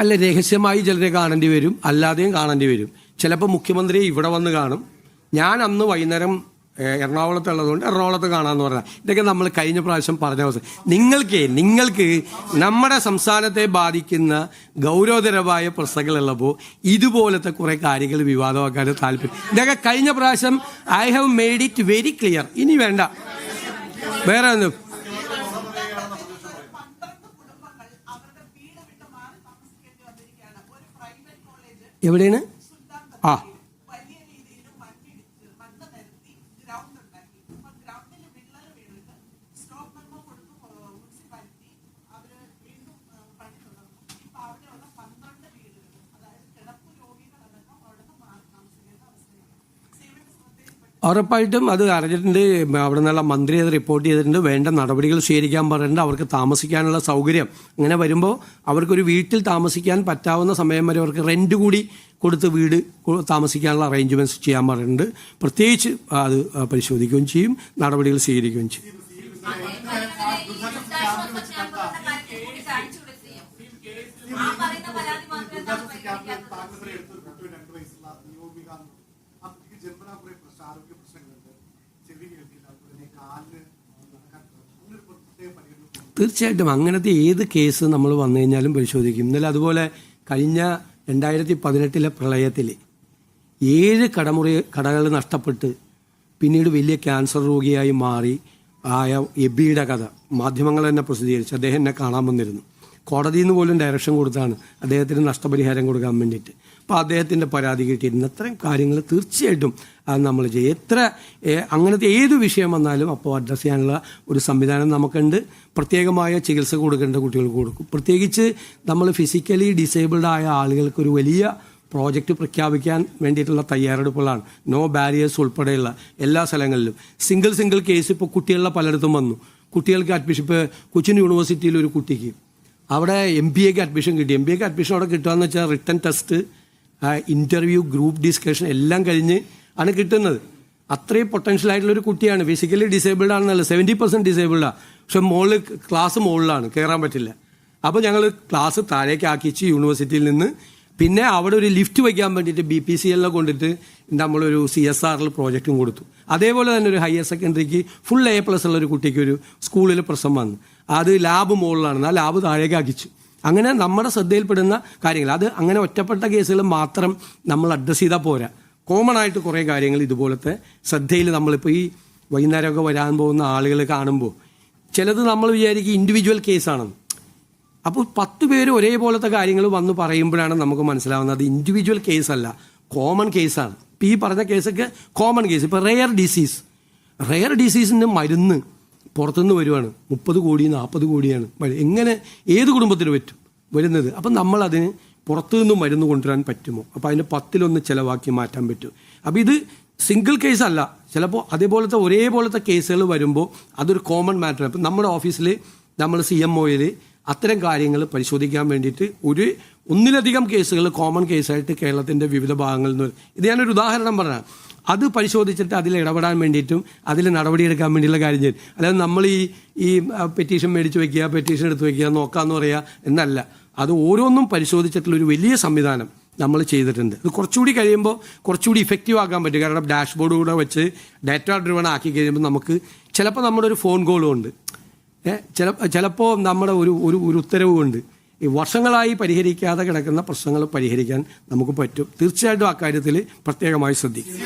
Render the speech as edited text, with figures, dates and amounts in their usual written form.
അല്ല, രഹസ്യമായി ചിലരെ കാണേണ്ടി വരും, അല്ലാതെയും കാണേണ്ടി വരും. ചിലപ്പോൾ മുഖ്യമന്ത്രിയെ ഇവിടെ വന്ന് കാണും. ഞാൻ അന്ന് വൈകുന്നേരം എറണാകുളത്തുള്ളതുകൊണ്ട് എറണാകുളത്ത് കാണാമെന്ന് പറഞ്ഞാൽ ഇതൊക്കെ നമ്മൾ കഴിഞ്ഞ പ്രാവശ്യം പറഞ്ഞ അവസ്ഥ. നിങ്ങൾക്ക് നമ്മുടെ സംസ്ഥാനത്തെ ബാധിക്കുന്ന ഗൗരവതരമായ പ്രശ്നങ്ങളുള്ളപ്പോൾ ഇതുപോലത്തെ കുറേ കാര്യങ്ങൾ വിവാദമാക്കാൻ താല്പര്യം. ഇതൊക്കെ കഴിഞ്ഞ പ്രാവശ്യം I have made it very clear. ഇനി വേണ്ട വേറെ ഒന്നും. എവിടെയാണ്? ആ, ഉറപ്പായിട്ടും അത് അറിഞ്ഞിട്ടുണ്ട്. അവിടെ നിന്നുള്ള മന്ത്രി അത് റിപ്പോർട്ട് ചെയ്തിട്ടുണ്ട്. വേണ്ട നടപടികൾ സ്വീകരിക്കാൻ പറഞ്ഞിട്ടുണ്ട്. അവർക്ക് താമസിക്കാനുള്ള സൗകര്യം അങ്ങനെ വരുമ്പോൾ അവർക്കൊരു വീട്ടിൽ താമസിക്കാൻ പറ്റാവുന്ന സമയം വരെ അവർക്ക് റെന്റ് കൂടി കൊടുത്ത് വീട് താമസിക്കാനുള്ള അറേഞ്ച്മെന്റ്സ് ചെയ്യാൻ പറഞ്ഞിട്ടുണ്ട്. പ്രത്യേകിച്ച് അത് പരിശോധിക്കുകയും ചെയ്യും, നടപടികൾ സ്വീകരിക്കുകയും ചെയ്യും. തീർച്ചയായിട്ടും അങ്ങനത്തെ ഏത് കേസ് നമ്മൾ വന്നു കഴിഞ്ഞാലും പരിശോധിക്കും. ഇന്നലെ അതുപോലെ കഴിഞ്ഞ 2018 പ്രളയത്തിൽ 7 കടകൾ നഷ്ടപ്പെട്ട് പിന്നീട് വലിയ ക്യാൻസർ രോഗിയായി മാറി ആയ എബിയുടെ കഥ മാധ്യമങ്ങൾ തന്നെ പ്രസിദ്ധീകരിച്ചു. അദ്ദേഹം എന്നെ കാണാൻ വന്നിരുന്നു. കോടതിയിൽ നിന്ന് പോലും ഡയറക്ഷൻ കൊടുത്താണ് അദ്ദേഹത്തിന് നഷ്ടപരിഹാരം കൊടുക്കാൻ വേണ്ടിയിട്ട്. അപ്പോൾ അദ്ദേഹത്തിൻ്റെ പരാതി കിട്ടിയിരുന്നു. അത്രയും കാര്യങ്ങൾ തീർച്ചയായിട്ടും അത് നമ്മൾ ചെയ്യും. അങ്ങനത്തെ ഏത് വിഷയം വന്നാലും അപ്പോൾ അഡ്രസ്സ് ചെയ്യാനുള്ള ഒരു സംവിധാനം നമുക്കുണ്ട്. പ്രത്യേകമായ ചികിത്സ കൊടുക്കേണ്ട കുട്ടികൾക്ക് കൊടുക്കും. പ്രത്യേകിച്ച് നമ്മൾ ഫിസിക്കലി ഡിസേബിൾഡ് ആയ ആളുകൾക്ക് ഒരു വലിയ പ്രോജക്റ്റ് പ്രഖ്യാപിക്കാൻ വേണ്ടിയിട്ടുള്ള തയ്യാറെടുപ്പുകളാണ്. നോ ബാരിയേഴ്സ് ഉൾപ്പെടെയുള്ള എല്ലാ സ്ഥലങ്ങളിലും സിംഗിൾ കേസ് ഇപ്പോൾ കുട്ടികളുടെ പലയിടത്തും വന്നു. കുട്ടികൾക്ക് അഡ്മിഷൻ, ഇപ്പോൾ കൊച്ചിൻ യൂണിവേഴ്സിറ്റിയിൽ ഒരു കുട്ടിക്ക് അവിടെ MBAക്ക് അഡ്മിഷൻ കിട്ടി. MBAക്ക് അഡ്മിഷൻ അവിടെ കിട്ടുകയെന്ന് വെച്ചാൽ written test, interview, group discussion എല്ലാം കഴിഞ്ഞ് ആണ് കിട്ടുന്നത്. അത്രയും പൊട്ടൻഷ്യൽ ആയിട്ടുള്ളൊരു കുട്ടിയാണ്. ഫിസിക്കലി ഡിസേബിൾഡ് ആണെന്നല്ല, 70% ഡിസേബിൾഡാണ്. പക്ഷെ ക്ലാസ് മുകളിലാണ്, കയറാൻ പറ്റില്ല. അപ്പോൾ ഞങ്ങൾ ക്ലാസ് താഴേക്ക് ആക്കിച്ച് യൂണിവേഴ്സിറ്റിയിൽ നിന്ന്. പിന്നെ അവിടെ ഒരു ലിഫ്റ്റ് വയ്ക്കാൻ വേണ്ടിയിട്ട് BPCL കൊണ്ടിട്ട് നമ്മളൊരു CSRൽ പ്രോജക്റ്റും കൊടുത്തു. അതേപോലെ തന്നെ ഒരു ഹയർ സെക്കൻഡറിക്ക് ഫുൾ A+ ഉള്ള ഒരു കുട്ടിക്ക് ഒരു സ്കൂളിൽ പ്രശ്നം വന്നു. അത് ലാബ് മുകളിലാണ്, ആ ലാബ് താഴേക്ക് ആക്കിച്ചു. അങ്ങനെ നമ്മുടെ ശ്രദ്ധയിൽപ്പെടുന്ന കാര്യങ്ങൾ, അത് അങ്ങനെ ഒറ്റപ്പെട്ട കേസുകൾ മാത്രം നമ്മൾ അഡ്രസ്സ് ചെയ്താൽ പോരാ. കോമൺ ആയിട്ട് കുറേ കാര്യങ്ങൾ ഇതുപോലത്തെ ശ്രദ്ധയിൽ നമ്മളിപ്പോൾ ഈ വൈകുന്നേരമൊക്കെ വരാൻ പോകുന്ന ആളുകൾ കാണുമ്പോൾ ചിലത് നമ്മൾ വിചാരിക്കും ഇൻഡിവിജ്വൽ കേസാണെന്ന്. അപ്പോൾ 10 പേര് ഒരേപോലത്തെ കാര്യങ്ങൾ വന്ന് പറയുമ്പോഴാണ് നമുക്ക് മനസ്സിലാവുന്നത് അത് ഇൻഡിവിജ്വൽ കേസല്ല, കോമൺ കേസാണ്. ഇപ്പോൾ ഈ പറഞ്ഞ കേസൊക്കെ കോമൺ കേസ്. ഇപ്പോൾ റെയർ ഡിസീസിൻ്റെ മരുന്ന് പുറത്തുനിന്ന് വരുവാണ്. 30 കോടി 40 കോടിയാണ്. എങ്ങനെ ഏത് കുടുംബത്തിന് പറ്റും വരുന്നത്? അപ്പം നമ്മളതിന് പുറത്തുനിന്ന് മരുന്ന് കൊണ്ടുവരാൻ പറ്റുമോ? അപ്പോൾ അതിൻ്റെ 10-1 ചിലവാക്കി മാറ്റാൻ പറ്റും. അപ്പോൾ ഇത് സിംഗിൾ കേസ് അല്ല. ചിലപ്പോൾ അതേപോലത്തെ ഒരേപോലത്തെ കേസുകൾ വരുമ്പോൾ അതൊരു കോമൺ മാറ്റർ. അപ്പം നമ്മുടെ ഓഫീസിൽ നമ്മൾ CMOയിൽ അത്തരം കാര്യങ്ങൾ പരിശോധിക്കാൻ വേണ്ടിയിട്ട് ഒന്നിലധികം കേസുകൾ കോമൺ കേസായിട്ട് കേരളത്തിൻ്റെ വിവിധ ഭാഗങ്ങളിൽ നിന്ന് ഇത് ഞാനൊരു ഉദാഹരണം പറഞ്ഞാൽ അത് പരിശോധിച്ചിട്ട് അതിൽ ഇടപെടാൻ വേണ്ടിയിട്ടും അതിൽ നടപടിയെടുക്കാൻ വേണ്ടിയുള്ള കാര്യം ചെയ്യും. അല്ലാതെ നമ്മൾ ഈ പെറ്റീഷൻ മേടിച്ച് വയ്ക്കുക, പെറ്റീഷൻ എടുത്ത് വയ്ക്കുക, നോക്കാമെന്ന് പറയുക എന്നല്ല. അത് ഓരോന്നും പരിശോധിച്ചിട്ടുള്ളൊരു വലിയ സംവിധാനം നമ്മൾ ചെയ്തിട്ടുണ്ട്. ഇത് കുറച്ചുകൂടി കഴിയുമ്പോൾ കുറച്ചുകൂടി ഇഫക്റ്റീവ് ആക്കാൻ പറ്റും. കാരണം ഡാഷ്ബോർഡ് കൂടെ വെച്ച് ഡാറ്റ ഡ്രിവൺ ആക്കി കഴിയുമ്പോൾ നമുക്ക് ചിലപ്പോൾ നമ്മുടെ ഒരു ഫോൺ കോളും ഉണ്ട്, ചിലപ്പോൾ നമ്മുടെ ഒരു ഉത്തരവ് കൊണ്ട് ഈ വർഷങ്ങളായി പരിഹരിക്കാതെ കിടക്കുന്ന പ്രശ്നങ്ങൾ പരിഹരിക്കാൻ നമുക്ക് പറ്റും. തീർച്ചയായിട്ടും അക്കാര്യത്തിൽ പ്രത്യേകമായി ശ്രദ്ധിക്കും.